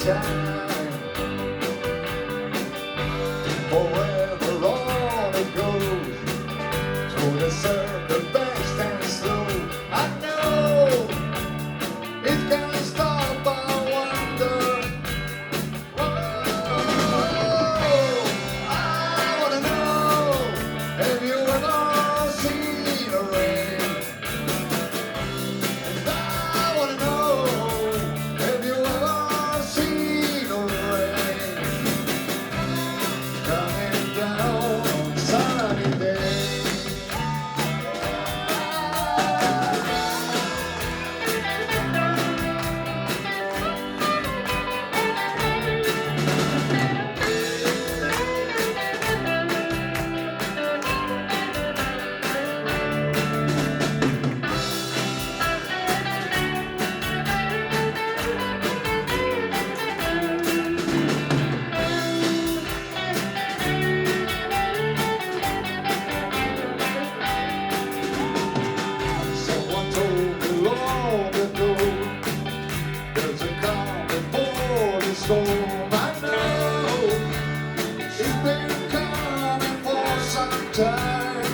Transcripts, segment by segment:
time. Forever on it goes, through the circle, fast and slow. I know it's gonna stop, I wonder. I wanna know, have you ever seen a rain? And I wanna know, have you ever seen a rain coming down on sunny days? Someone told me long ago, there's a calm before the storm. I know it's been coming for some time.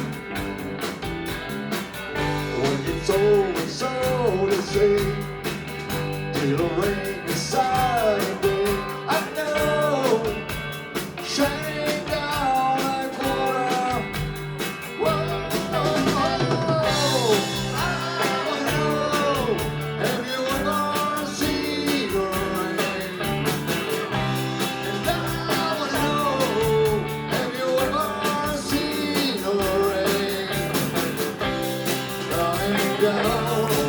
When it's over, so to say, till the rain is silent day. I know, shining down like water. Whoa, I wanna know, have you ever seen the rain? And I wanna know, have you ever seen the rain coming down